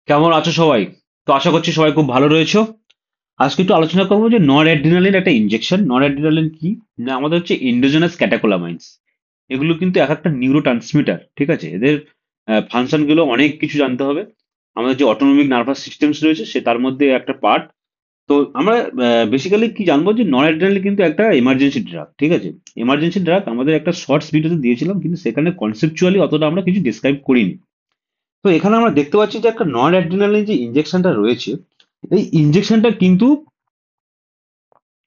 কেমন আছো সবাই? তো আশা করছি সবাই খুব ভালো রয়েছো। আজকে একটু আলোচনা করবো যে নর অ্যাড্রিনালিন একটা ইনজেকশন। নর অ্যাড্রিনালিন কি না, আমাদের হচ্ছে এন্ডোজেনাস ক্যাটাকোলামাইন্স। এগুলো কিন্তু এক একটা নিউরো ট্রান্সমিটার, ঠিক আছে? এদের ফাংশন গুলো অনেক কিছু জানতে হবে। আমাদের যে অটোনমিক নার্ভাস সিস্টেমস রয়েছে সে তার মধ্যে একটা পার্ট। তো আমরা বেসিক্যালি কি জানবো যে নর অ্যাড্রিনালিন কিন্তু একটা এমার্জেন্সি ড্রাগ, ঠিক আছে? এমার্জেন্সি ড্রাগ আমাদের একটা শর্টস ভিডিওতে দিয়েছিলাম, কিন্তু সেখানে কনসেপচুয়ালি অতটা আমরা কিছু ডিসক্রাইব করিনি। তো এখানে আমরা দেখতে পাচ্ছি যে একটা নন অ্যাড্রিনালিন যে ইনজেকশনটা রয়েছে, এই ইনজেকশনটা কিন্তু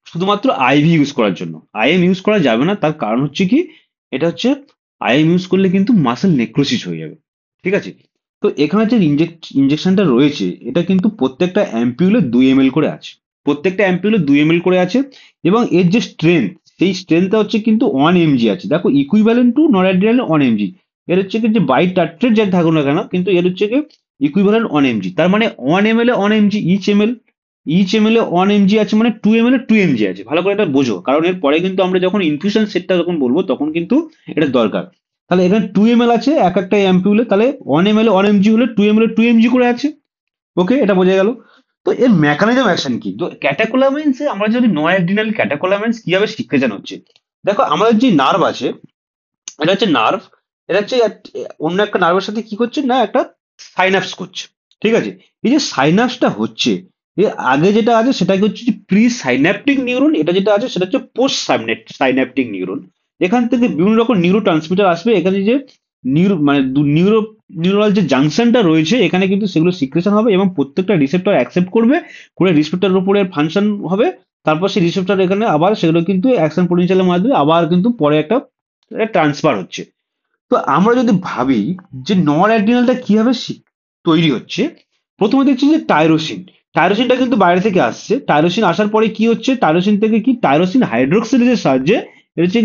শুধুমাত্র আইভি ইউজ করার জন্য। আইএম ইউজ করা যাবে না, তার কারণ হচ্ছে কি, এটা হচ্ছে আইএম ইউজ করলে কিন্তু মাসেল নেক্রোসিস হয়ে যাবে, ঠিক আছে? তো এখানে যে ইনজেকশনটা রয়েছে এটা কিন্তু প্রত্যেকটা অ্যাম্পিউলে 2 ml করে আছে। প্রত্যেকটা অ্যাম্পিউলে 2 ml করে আছে। এবং এর যে স্ট্রেংথ, সেই স্ট্রেংথটা হচ্ছে কিন্তু 1 mg আছে। দেখো, ইকুইভ্যালেন্ট টু নরঅ্যাড্রিনালিন 1 mg। এর হচ্ছে কি যে বাই টার্ট্রেট যাই থাকুক না কেন, কিন্তু এর হচ্ছে কি ইকুইভ্যালেন্ট 1 mg। তার মানে 1 ml এ 1 mg, ইচ এম এল এ 1 mg আছে, মানে 2 ml এ 2 mg আছে। ভালো করে এটা বোঝো, কারণ এর পরে কিন্তু আমরা যখন ইনফিউশন সেটটা যখন বলবো তখন কিন্তু এটা দরকার। তাহলে এখানে 2 ml আছে এক একটা অ্যাম্পিউলে, তাহলে 1 ml এ 1 mg হলে 2 ml এ 2 mg করে আছে। ওকে, এটা বোঝা গেল। তো এর মেকানিজম অ্যাকশন কি? তো ক্যাটাকোলামিনস আমরা যদি নয় ক্যাটাকোলামিনস কিভাবে সিক্রেশন হচ্ছে, দেখো আমাদের যে নার্ভ আছে, এটা হচ্ছে নার্ভ। এটা হচ্ছে অন্য একটা নার্ভের সাথে কি করছে না, একটা সাইনাপস করছে, ঠিক আছে? এই যে সাইনাপসটা হচ্ছে, এর আগে যেটা আছে সেটাকে হচ্ছে প্রি সাইন্যাপটিক নিউরন, এটা যেটা আছে সেটা হচ্ছে পোস্ট সাইন্যাপটিক নিউরন। এখান থেকে বিভিন্ন রকম নিউরো ট্রান্সমিটার আসবে। এখানে যে মানে নিউরাল যে জাংশনটা রয়েছে এখানে কিন্তু সেগুলো সিক্রেশন হবে এবং প্রত্যেকটা রিসেপ্টর অ্যাকসেপ্ট করবে, করে রিসেপ্টরের উপরে ফাংশন হবে। তারপর সেই রিসেপ্টর এখানে আবার সেগুলো কিন্তু অ্যাকশন পোটেনশিয়ালের মাধ্যমে আবার কিন্তু পরে একটা ট্রান্সফার হচ্ছে। তো আমরা যদি ভাবি যে নর অ্যাড্রিনালটা কিভাবে তৈরি হচ্ছে, প্রথমে দেখছি যে টাইরোসিন। টাইরোসিনটা কিন্তু বাইরে থেকে আসছে। টাইরোসিন আসার পরে কি হচ্ছে, টাইরোসিন থেকে কি টাইরোসিন হাইড্রোক্সিলেজের সাহায্যে এটা হচ্ছে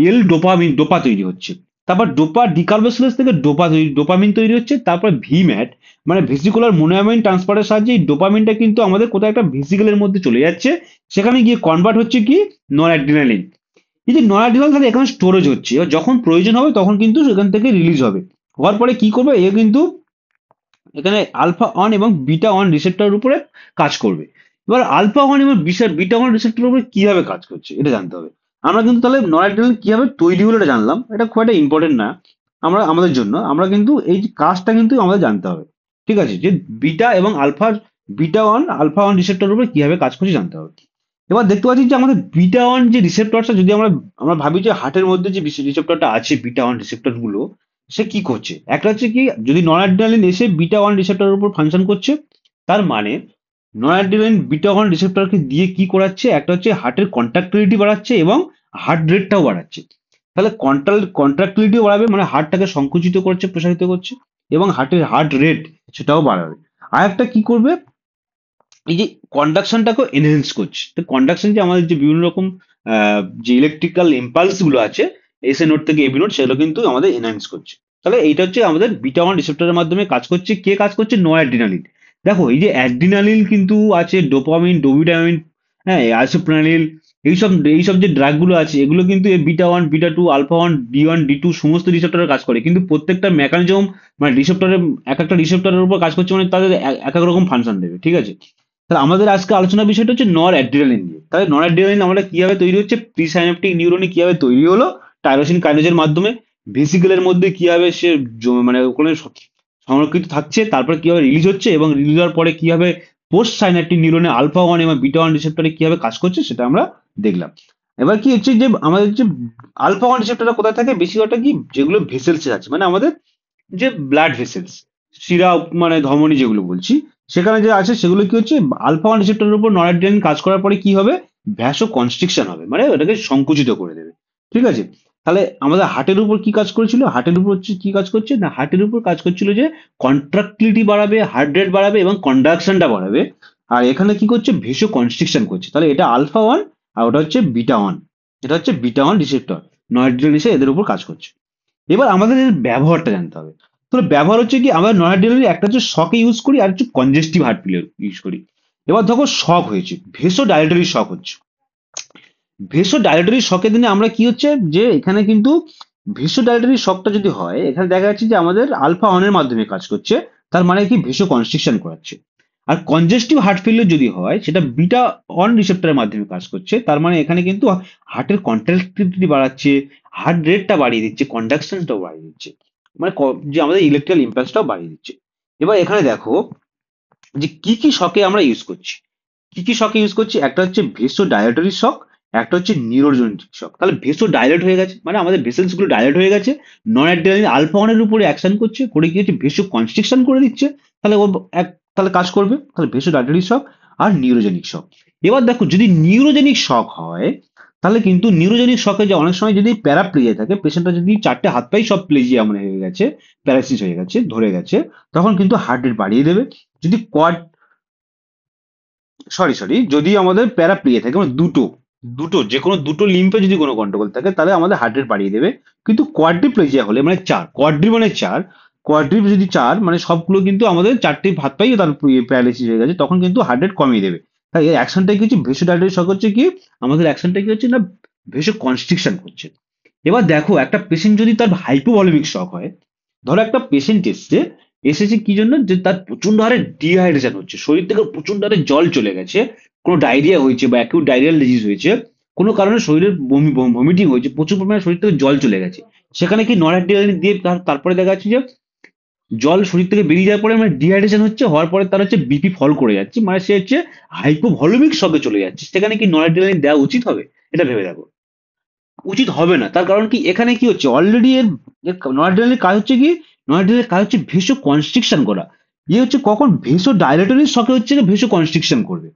এল ডোপামিন, ডোপা তৈরি হচ্ছে। তারপর ডোপা ডিকার্বোসিলেজ থেকে ডোপামিন তৈরি হচ্ছে। তারপর ভিম্যাট মানে ভেসিকুলার মোনোঅ্যামাইন ট্রান্সফারের সাহায্যে এই ডোপামিনটা কিন্তু আমাদের কোথাও একটা ভেসিকেলের মধ্যে চলে যাচ্ছে। সেখানে গিয়ে কনভার্ট হচ্ছে কি নর অ্যাড্রিনালিন। এই যে নয়াডিনাল তাহলে এখানে স্টোরেজ হচ্ছে, এবার যখন প্রয়োজন হবে তখন কিন্তু সেখান থেকে রিলিজ হবে। হওয়ার পরে কি করবে, এ কিন্তু এখানে আলফা অন এবং বিটা অন রিসেপ্টরের উপরে কাজ করবে। এবার আলফা অন এবং বিটা অন রিসেপ্টরের উপরে কিভাবে কাজ করছে এটা জানতে হবে। আমরা কিন্তু তাহলে নয়াডিনাল কিভাবে তৈরি হলো এটা জানলাম, এটা খুব একটা ইম্পর্টেন্ট না আমরা আমাদের জন্য। আমরা কিন্তু এই যে কাজটা কিন্তু আমাদের জানতে হবে, ঠিক আছে? যে বিটা এবং আলফা অন রিসেপ্টরের উপরে কিভাবে কাজ করছে জানতে হবে। এবার দেখতে পাচ্ছি যে আমাদের বিটা ওয়ান যে রিসেপ্টরটা, যদি আমরা আমরা ভাবি যে হার্টের মধ্যে যে রিসেপ্টরটা আছে, বিটা ওয়ান রিসেপ্টর গুলো সে কি করছে। একটা হচ্ছে কি, যদি নরঅ্যাড্রিনালিন এসে বিটা ওয়ান রিসেপ্টরের উপর ফাংশন করছে, তার মানে নরঅ্যাড্রিনালিন বিটা ওয়ান রিসেপ্টরকে দিয়ে কি করাচ্ছে, একটা হচ্ছে হার্টের কন্ট্রাক্টিলিটি বাড়াচ্ছে এবং হার্ট রেটটাও বাড়াচ্ছে। তাহলে কন্ট্রাক্টিলিটিও বাড়াবে, মানে হার্টটাকে সংকুচিত করছে, প্রসারিত করছে, এবং হার্ট রেট সেটাও বাড়াবে। আর একটা কি করবে, এই যে কন্ডাকশনটাকে এনহেন্স করছে। তো কন্ডাকশন যে আমাদের যে বিভিন্ন রকম যে ইলেকট্রিক্যাল ইম্পালস গুলো আছে, এসএ নোড থেকে এবি নোড, সেগুলো কিন্তু আমাদের এনহ্যান্স করছে। তাহলে এইটা হচ্ছে আমাদের বিটা ওয়ান রিসেপ্টরের মাধ্যমে কাজ করছে। কে কাজ করছে? No adrenaline. দেখো, এই যে অ্যাড্রিনালিন কিন্তু আছে, ডোপামিন, ডোবিটামিন, হ্যাঁ, আইসোপ্রানিল, এইসব যে ড্রাগ গুলো আছে এগুলো কিন্তু beta one, beta two, alpha one, D one D two সমস্ত রিসেপ্টরের কাজ করে, কিন্তু প্রত্যেকটা মেকানিজম মানে রিসেপ্টরের এক একটা রিসেপ্টরের উপর কাজ করছে, মানে তাদের এক এক রকম ফাংশন দেবে, ঠিক আছে? তাহলে আমাদের আজকে আলোচনার বিষয়টা হচ্ছে নর অ্যাড্রিনালিন নিয়ে। তাহলে নর অ্যাড্রিনালিন আমরা কিভাবে তৈরি হচ্ছে, প্রিসাইন্যাপটিক নিউরনে কিভাবে তৈরি হলো টাইরোসিন কাইনেজের মাধ্যমে, ভেসিকেলের মধ্যে কিভাবে সে মানে ওখানে সংরক্ষিত থাকছে, তারপর কিভাবে রিলিজ হচ্ছে, এবং রিলিজ হওয়ার পরে কিভাবে পোস্ট সাইন্যাপটিক নিউরনে আলফা ওয়ান এবং বিটা ওয়ান রিসেপ্টরে কিভাবে কাজ করছে সেটা আমরা দেখলাম। এবার কি হচ্ছে যে আমাদের যে আলফা ওয়ান রিসেপ্টরটা কোথায় থাকে, বেশিরভাগটা কি যেগুলো ভেসেলসে আছে, মানে আমাদের যে ব্লাড ভেসেলস, শিরা, মানে ধমনী যেগুলো বলছি, সেখানে যে আছে সেগুলো কি হচ্ছে, আলফা ওয়ান রিসেপ্টরের উপর নরঅ্যাড্রিনালিন কাজ করার পরে কি হবে, ভ্যাসো কনস্ট্রিকশন হবে, মানে ওটাকে সংকুচিত করে দেবে, ঠিক আছে? তাহলে আমাদের হার্টের উপর কি কাজ করেছিল, হার্টের উপর হচ্ছে কি কাজ করছে না, হার্টের উপর কাজ করছিল যে কন্ট্রাক্টিলিটি বাড়াবে, হার্ট রেট বাড়াবে এবং কন্ডাকশনটা বাড়াবে। আর এখানে কি করছে, ভেসো কনস্ট্রিকশন করছে। তাহলে এটা আলফা ওয়ান আর ওটা হচ্ছে বিটা ওয়ান। এটা হচ্ছে বিটা ওয়ান রিসেপ্টর, নরঅ্যাড্রিনালিন এসে এদের উপর কাজ করছে। এবার আমাদের এর ব্যবহারটা জানতে হবে। তো ব্যবহার হচ্ছে কি, আমরা নয়াডিলারি একটা হচ্ছে শকে ইউজ করি আর হচ্ছে কনজেস্টিভ হার্ট পিলে ইউজ করি। এবার দেখো শক হয়েছে, ভেসো ডাইলেটরি শক হচ্ছে। ভেসো ডাইলেটরি শকের দিনে আমরা কি হচ্ছে যে এখানে কিন্তু ভেসো ডাইলেটরি শকটা যদি হয়, এখানে দেখা যাচ্ছে যে আমাদের আলফা অনের মাধ্যমে কাজ করছে, তার মানে কি ভেসো কনস্ট্রিকশন করাচ্ছে। আর কনজেস্টিভ হার্ট ফেলিওর যদি হয় সেটা বিটা অন রিসেপ্টরের মাধ্যমে কাজ করছে, তার মানে এখানে কিন্তু হার্টের কন্ট্রাক্টিভিটি বাড়াচ্ছে, হার্ট রেটটা বাড়িয়ে দিচ্ছে, কন্ডাকশনটাও বাড়িয়ে দিচ্ছে, মানে যে আমাদের ইলেকট্রিক্যাল ইম্পালসটাও বাড়িয়ে দিচ্ছে। এবার এখানে দেখো যে কি কি শকে আমরা ইউজ করছি। কি কি শকে ইউজ করছি, একটা হচ্ছে ভেসো ডাইলেটরি শক, একটা হচ্ছে নিউরোজেনিক শক। তাহলে ভেসো ডাইলেট হয়ে গেছে মানে আমাদের ভেসেলস গুলো ডাইলেট হয়ে গেছে, নন অ্যাড্রিনালিন আলফা ওয়ানের উপরে অ্যাকশন করছে, করে কি হচ্ছে ভেসো কনস্ট্রিকশন করে দিচ্ছে, তাহলে ও এক তাহলে কাজ করবে। তাহলে ভেসো ডাইলেটরি শক আর নিউরোজেনিক শক। এবার দেখো যদি নিউরোজেনিক শক হয়, তাহলে কিন্তু নিউরোজেনিক শকে যে অনেক সময় যদি প্যারাপ্লেজিয়া থাকে, পেশেন্টটা যদি চারটে হাত পাই সব প্লেজিয়া মানে হয়ে গেছে, প্যারালাইসিস হয়ে গেছে, ধরে গেছে, তখন কিন্তু হার্ট রেট বাড়িয়ে দেবে। যদি কোয়াড সরি যদি আমাদের প্যারাপ্লিয়া থাকে মানে দুটো দুটো যে কোনো দুটো লিম্ফে যদি কোনো গন্ডগোল থাকে, তাহলে আমাদের হার্ট রেট বাড়িয়ে দেবে। কিন্তু কোয়াড্রিপ্লেজিয়া হলে মানে চার, কোয়াড্রি মানে চার, কোয়াড্রি যদি চার মানে সবগুলো কিন্তু আমাদের চারটে হাত পাই তার প্যারালাইসিস হয়ে গেছে, তখন কিন্তু হার্ট রেট কমিয়ে দেবে। তাই এই অ্যাকশনটা কি হচ্ছে, ভেসোডাইলেটরি শক হচ্ছে কি, আমাদের অ্যাকশনটা কি হচ্ছে না, ভেসো কনস্ট্রিকশন করছে। এবার দেখো একটা পেশেন্ট যদি তার হাইপোভলিমিক শক হয়, ধরো একটা পেশেন্ট এসেছে কি জন্য, যে তার প্রচন্ড হারে ডিহাইড্রেশন হচ্ছে, শরীর থেকে প্রচন্ড হারে জল চলে গেছে, কোনো ডায়রিয়া হয়েছে বা অ্যাকিউট ডায়রিয়াল ডিজিজ হয়েছে, কোনো কারণে শরীরের ভমিটিং হয়েছে, প্রচুর পরিমাণে শরীর থেকে জল চলে গেছে, সেখানে কি নরঅ্যাড্রিনালিন দিয়ে তারপরে দেখা যাচ্ছে যে জল শরীর থেকে বেরিয়ে যাওয়ার পরে মানে ডিহাইড্রেশন হচ্ছে, হওয়ার পরে তার হচ্ছে বিপি ফল করে যাচ্ছে, মানে সে হচ্ছে হাইপোভলিমিক শকে চলে যাচ্ছে, সেখানে কি নরঅ্যাড্রিনালিন দেওয়া উচিত হবে? এটা ভেবে দেখো, উচিত হবে না। তার কারণ কি, এখানে কি হচ্ছে অলরেডি এর নয়াডালের কাজ হচ্ছে কি, নয়াডালের কাজ হচ্ছে ভেসো কনস্ট্রিকশন করা। ইয়ে হচ্ছে কখন ভেসো ডাইলেটরি শকে হচ্ছে ভেসো কনস্ট্রিকশন করবে।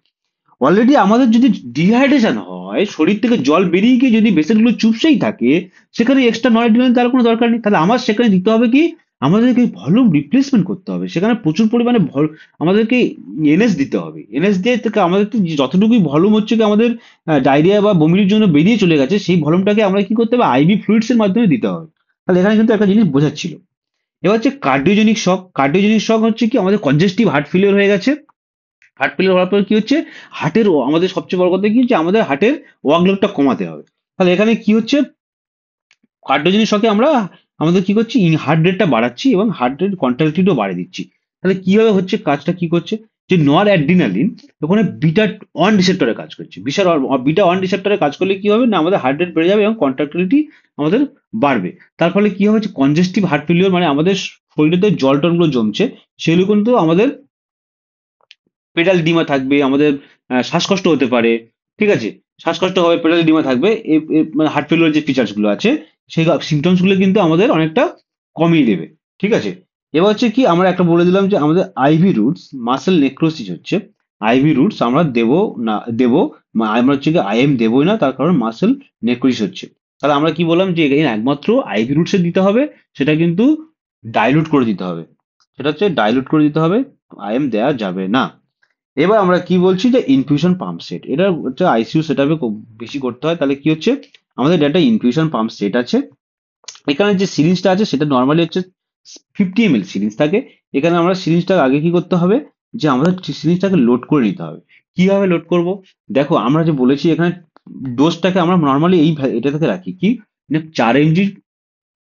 অলরেডি আমাদের যদি ডিহাইড্রেশন হয়, শরীর থেকে জল বেরিয়ে গিয়ে যদি ভেসেলগুলো চুপসেই থাকে, সেখানে এক্সট্রা নয়াডালেন তার কোনো দরকার নেই। তাহলে আমার সেখানে দিতে হবে কি, আমাদেরকে ভলিউম রিপ্লেসমেন্ট করতে হবে, সেখানে প্রচুর পরিমাণে আমাদেরকে এনএস দিতে হবে। এনএস দিয়ে থেকে আমাদের যতটুকুই ভলিউম হচ্ছে কি আমাদের ডায়রিয়া বা বমির জন্য বেরিয়ে চলে গেছে, সেই ভলিউমটাকে আমরা কি করতে হবে, আইভি ফ্লুইডস এর মাধ্যমে দিতে হবে। তাহলে এখানে কিন্তু একটা জিনিস বোঝাচ্ছিল। এবার হচ্ছে কার্ডিওজেনিক শক। কার্ডিওজেনিক শক হচ্ছে কি, আমাদের কনজেস্টিভ হার্ট ফেলিওর হয়ে গেছে, হার্ট ফেলিওর হওয়ার পর কি হচ্ছে, হার্টের আমাদের সবচেয়ে বড় কথা কি, যে আমাদের হার্টের ওয়ার্কলোডটা কমাতে হবে। তাহলে এখানে কি হচ্ছে, কার্ডিওজেনিক শকে আমরা আমাদের কি করছি, হার্ট রেটটা বাড়াচ্ছি এবং হার্ট রেট কন্ট্রাক্টিভিটিও বাড়িয়ে দিচ্ছি। তাহলে কিভাবে হচ্ছে, কাজটা কি করছে, যে নর অ্যাড্রিনালিন ওখানে বিটা অন রিসেপ্টরে কাজ করছে, বিটা অন রিসেপ্টরে কাজ করলে কি হবে না, আমাদের হার্ট রেট বেড়ে যাবে এবং কন্ট্রাক্টিভিটি আমাদের বাড়বে। তার ফলে কি হবে, কনজেস্টিভ হার্ট ফেলিওর মানে আমাদের শরীরে জল টলগুলো জমছে, সেগুলো কিন্তু আমাদের পেডাল ডিমা থাকবে, আমাদের শ্বাসকষ্ট হতে পারে, ঠিক আছে, শ্বাসকষ্ট হবে, পেডাল ডিমা থাকবে, মানে হার্ট ফেলিওর যে ফিচার্স গুলো আছে, সেই সিমটমস গুলো কিন্তু আমাদের অনেকটা কমিয়ে দেবে। ঠিক আছে, এবার হচ্ছে কি, আমরা একটা বলে দিলাম যে আমাদের আইভি রুটস মাসেল নেক্রোসিস হচ্ছে, আইভি রুটস আমরা দেবো না দেবো, আমরা হচ্ছে কি আইএম দেবোই না, তার কারণ মাসেল নেক্রোসিস হচ্ছে। তাহলে আমরা কি বললাম, যে এখানে একমাত্র আইভি রুটসে দিতে হবে, সেটা কিন্তু ডাইলুট করে দিতে হবে, সেটা হচ্ছে ডাইলুট করে দিতে হবে, আইএম দেওয়া যাবে না। এবার আমরা কি বলছি, যে ইনফিউশন পাম্প সেট, এটা হচ্ছে আইসিইউ সেটআপে বেশি করতে হয়। তাহলে কি হচ্ছে, আমাদের একটা ইনফিউশন পাম্প সেট আছে, এখানে যে সিরিঞ্জটা আছে সেটা নর্মালি হচ্ছে 50 ml সিরিঞ্জ থাকে। এখানে আমরা সিরিঞ্জটা আগে কি করতে হবে, যে আমাদের সিরিঞ্জটাকে লোড করে নিতে হবে। কিভাবে লোড করব, দেখো আমরা যে বলেছি এখানে ডোজটাকে আমরা নর্মালি এটা থেকে রাখি কি, 4 mg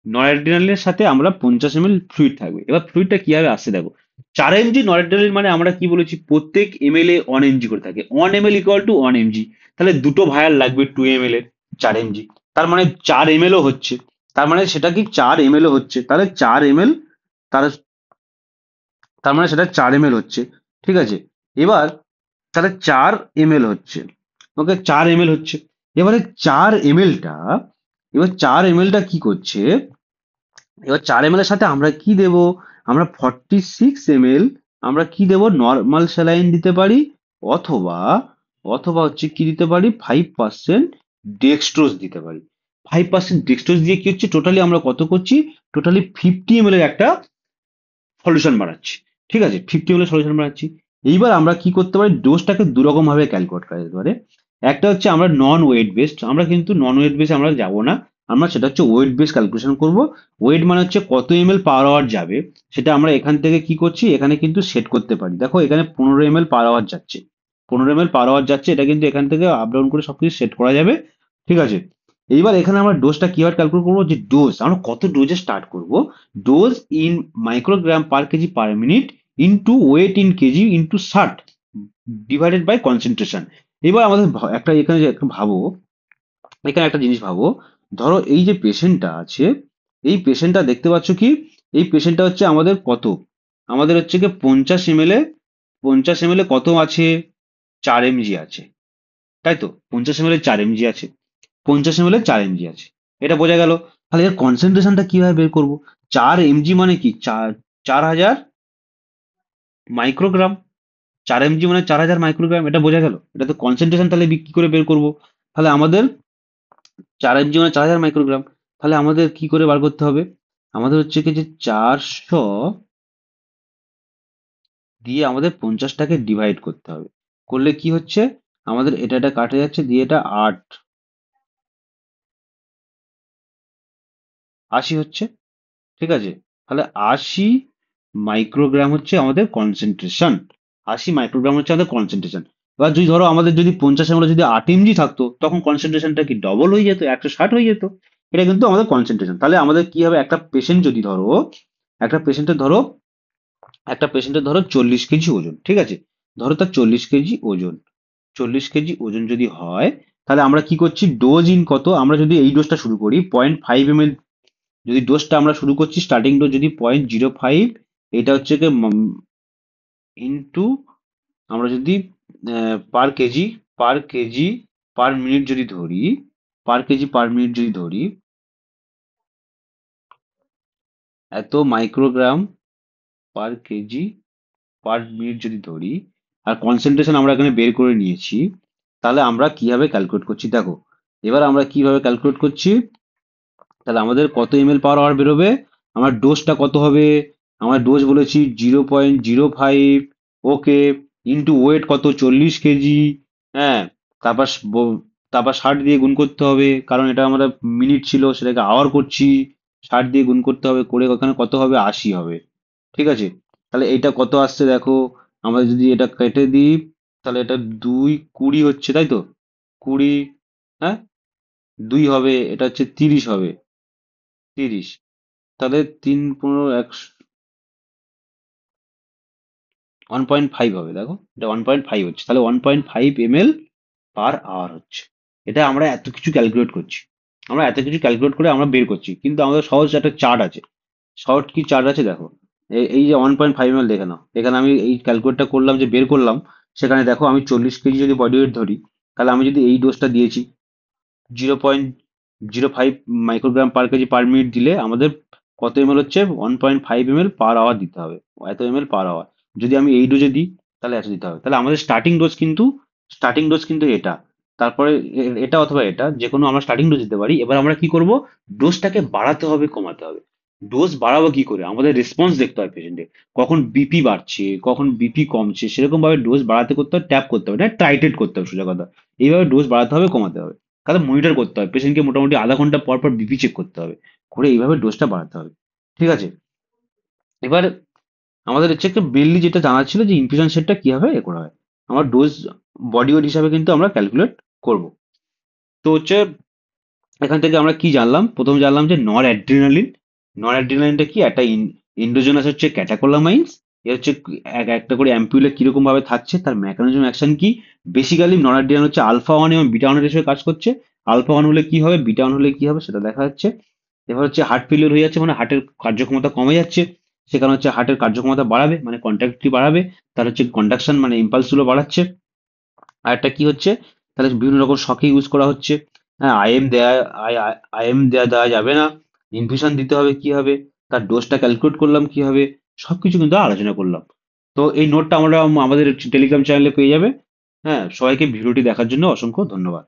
নরঅ্যাড্রিনালিনের সাথে আমরা 50 ml ফ্লুইড থাকবে। এবার ফ্লুইডটা কিভাবে আসছে দেখো, 4 mg নরঅ্যাড্রিনালিন মানে আমরা কি বলেছি, প্রত্যেক এমএল এ 1 mg করে থাকে, 1 ml ইকুয়াল টু 1 mg। তাহলে দুটো ভায়ার লাগবে 2 ml এর, 4 mg, তার মানে 4 ml ও হচ্ছে, তার মানে সেটা কি 4 ml ও হচ্ছে, তাহলে 4 ml, তার তার মানে সেটা 4 ml হচ্ছে। ঠিক আছে, এবার তাহলে 4 ml হচ্ছে, ওকে 4 ml হচ্ছে। এবারে 4 ml টা, এবার 4 ml টা কি করছে, এবার 4 ml এর সাথে আমরা কি দেব, আমরা 46 ml আমরা কি দেব, নর্মাল স্যালাইন দিতে পারি, অথবা অথবা হচ্ছে কি দিতে পারি, 5% ডেক্সট্রোজ দিতে পারি। 5% ডেক্সট্রোজ দিয়ে কি হচ্ছে, টোটালি আমরা কত করছি, টোটালি 50 ml এর একটা সলিউশন বানাচ্ছি। ঠিক আছে, 50 ml সলিউশন বানাচ্ছি। এইবার আমরা কি করতে পারি, ডোজটাকে দুরকম ভাবে ক্যালকুলেট করা যেতে পারে। একটা হচ্ছে আমরা নন ওয়েট বেসড, আমরা কিন্তু নন ওয়েট বেস আমরা যাব না, আমরা সেটা হচ্ছে ওয়েট বেস ক্যালকুলেশন করব। ওয়েট মানে হচ্ছে কত এমএল পার আওয়ার যাবে, সেটা আমরা এখান থেকে কি করছি, এখানে কিন্তু সেট করতে পারি। দেখো এখানে 15 ml পার আওয়ার যাচ্ছে, 15 ml পার আওয়ার যাচ্ছে, এটা কিন্তু এখান থেকে আপ ডাউন করে সবকিছু সেট করা যাবে। ঠিক আছে, এইবার এখানে আমরা ডোজটা কিভাবে ক্যালকুলেট করবো, যে ডোজ আমরা কত ডোজে স্টার্ট করব, dose in microgram per kg per minute into weight in kg into 60 divided by concentration. এবার আমাদের একটা এখানে যে একটা ভাবো, এখানে একটা জিনিস ভাবো, ধরো এই যে পেশেন্টটা আছে, এই পেশেন্টটা দেখতে পাচ্ছ কি, এই পেশেন্টটা হচ্ছে আমাদের কত, আমাদের হচ্ছে কি 50 ml এ, 50 ml এ কত আছে, 4 mg আছে, তাই তো? 50 ml এ 4 mg আছে, 50 ml এ 4 mg আছে, এটা বোঝা গেল। তাহলে এর কনসেন্ট্রেশনটা কিভাবে বের করবো? 4 mg মানে কি, 4000 মাইক্রোগ্রাম। 4 mg মানে 4000 মাইক্রোগ্রাম, এটা বোঝা গেল। এটা তো কনসেন্ট্রেশন, তাহলে কি করে বের করবো? তাহলে আমাদের 4 mg মানে 4000 মাইক্রোগ্রাম, তাহলে আমাদের কি করে বার করতে হবে? আমাদের হচ্ছে কি যে 400 দিয়ে আমাদের 50টাকে ডিভাইড করতে হবে। করলে কি হচ্ছে, আমাদের এটা কাটে যাচ্ছে, দিয়ে এটা 80 হচ্ছে, ঠিক আছে? তাহলে 80 মাইক্রোগ্রাম হচ্ছে আমাদের কনসেন্ট্রেশন। 80 মাইক্রোগ্রাম হচ্ছে আমাদের কনসেন্ট্রেশন। এবার যদি ধরো আমাদের যদি 50 ml যদি 8 mg থাকতো, তখন কনসেন্ট্রেশনটা কি ডবল হয়ে যেত, 160 হয়ে যেত। এটা কিন্তু আমাদের কনসেন্ট্রেশন। তাহলে আমাদের কি হবে, একটা পেশেন্ট যদি ধরো, একটা পেশেন্টের ধরো একটা পেশেন্টের ধরো 40 কেজি ওজন, ঠিক আছে? ধরো তার 40 কেজি ওজন, 40 কেজি ওজন যদি হয়, তাহলে আমরা কি করছি, ডোজ ইন কত, আমরা যদি এই ডোজটা শুরু করি 0.5 ml, যদি ডোজটা আমরা শুরু করছি, স্টার্টিং ডোজ যদি 0.05, এটা হচ্ছে কি ইন্টু, আমরা যদি পার কেজি পার মিনিট যদি ধরি, পার কেজি পার মিনিট যদি ধরি, এত microgram per kg per minute যদি ধরি, আর কনসেন্ট্রেশন আমরা এখানে বের করে নিয়েছি, তাহলে আমরা কিভাবে ক্যালকুলেট করছি দেখো। এবার আমরা কিভাবে ক্যালকুলেট করছি, তাহলে আমাদের কত ml/h বেরোবে, আমার ডোজটা কত হবে, আমরা ডোজ বলেছি 0.05, ওকে, ইন্টু ওয়েট কত, 40 কেজি, হ্যাঁ, তারপর তারপর 60 দিয়ে গুণ করতে হবে, কারণ এটা আমরা মিনিট ছিল সেটাকে আওয়ার করছি, 60 দিয়ে গুণ করতে হবে, করে ওখানে কত হবে, 80 হবে, ঠিক আছে? তাহলে এটা কত আসছে দেখো, আমরা যদি এটা কেটে দিই, তাহলে এটা 2 20 হচ্ছে, তাই তো? 20, হ্যাঁ, 2 হবে, এটা হচ্ছে 30 হবে, 30, তাহলে 3 15 1, 1.5 হবে, দেখো এটা 1.5 হচ্ছে, তাহলে 1.5 ml/h হচ্ছে। এটা আমরা এত কিছু ক্যালকুলেট করছি, আমরা এত কিছু ক্যালকুলেট করে আমরা বের করছি, কিন্তু আমাদের সহজ একটা চার্ট আছে। শর্ট কি চার্ট আছে দেখো, এই যে 1.5 ml দেখে নাও, এখানে আমি এই ক্যালকুলেটটা করলাম, যে বের করলাম, সেখানে দেখো আমি 40 কেজি যদি বডি ওয়েট ধরি, তাহলে আমি যদি এই ডোজটা দিয়েছি 0.05 microgram per kg per minute দিলে আমাদের কত এমএল হচ্ছে, 1.5 ml/h দিতে হবে, এত ml/h। যদি আমি এই ডোজে দিই, তাহলে এত দিতে হবে। তাহলে আমাদের স্টার্টিং ডোজ কিন্তু এটা, তারপরে এটা অথবা এটা, যে কোনো আমরা স্টার্টিং ডোজ দিতে পারি। এবার আমরা কি করব, ডোজটাকে বাড়াতে হবে, কমাতে হবে। ডোজ বাড়াবো কি করে, আমাদের রেসপন্স দেখতে হয় পেশেন্টের, কখন বিপি বাড়ছে, কখন বিপি কমছে, সেরকম ভাবে ডোজ বাড়াতে করতে হবে, ট্যাপ করতে হবে, না টাইটেট করতে হবে, সোজা কথা। এইভাবে ডোজ বাড়াতে হবে, কমাতে হবে। তাহলে মনিটর করতে হবে পেশেন্টকে, মোটামুটি আধা ঘন্টা পর পর বিপি চেক করতে হবে, করে এইভাবে ডোজটা বাড়াতে হবে, ঠিক আছে? এবার আমাদের হচ্ছে একটা মেনলি যেটা জানার ছিল, যে ইনফিউশন সেটটা কিভাবে এ করা হয়, আমার ডোজ বডি ওয়েট হিসাবে কিন্তু আমরা ক্যালকুলেট করব। তো হচ্ছে এখান থেকে আমরা কি জানলাম, প্রথম জানলাম যে নর অ্যাড্রিনালিন। নর অ্যাড্রিনালিনটা কি, একটা ইন্ডোজেনাস হচ্ছে ক্যাটাকোলামাইন্স। এ হচ্ছে একটা করে অ্যাম্পিউলে কিরকম ভাবে থাকছে, তার মেকানিজম অ্যাকশন কি। বেসিক্যালি নর অ্যাড্রিনালিন হচ্ছে আলফা 1 এবং বিটা 1 হিসেবে কাজ করছে। আলফা 1 হলে কি হবে, বিটা 1 হলে কি হবে, সেটা দেখা যাচ্ছে। এবার হচ্ছে হার্ট ফেলিওর হয়ে যাচ্ছে, মানে হার্টের কার্যক্ষমতা কমে যাচ্ছে, সেখানে হচ্ছে হার্টের কার্যক্ষমতা বাড়াবে, মানে কন্ট্রাক্টিভিটি বাড়াবে, তার হচ্ছে কন্ডাকশন মানে ইম্পালস গুলো বাড়াচ্ছে। আর একটা কি হচ্ছে, তাহলে বিভিন্ন রকম শকে ইউজ করা হচ্ছে। হ্যাঁ, আইএম দেওয়া যাবে না, ইনফিউশন দিতে হবে কিভাবে, তার ডোজটা ক্যালকুলেট করলাম কিভাবে, সবকিছু কিন্তু আলোচনা করলাম। তো এই নোটটা আমরা আমাদের টেলিগ্রাম চ্যানেলে পেয়ে যাবে। হ্যাঁ, সবাইকে ভিডিওটি দেখার জন্য অসংখ্য ধন্যবাদ।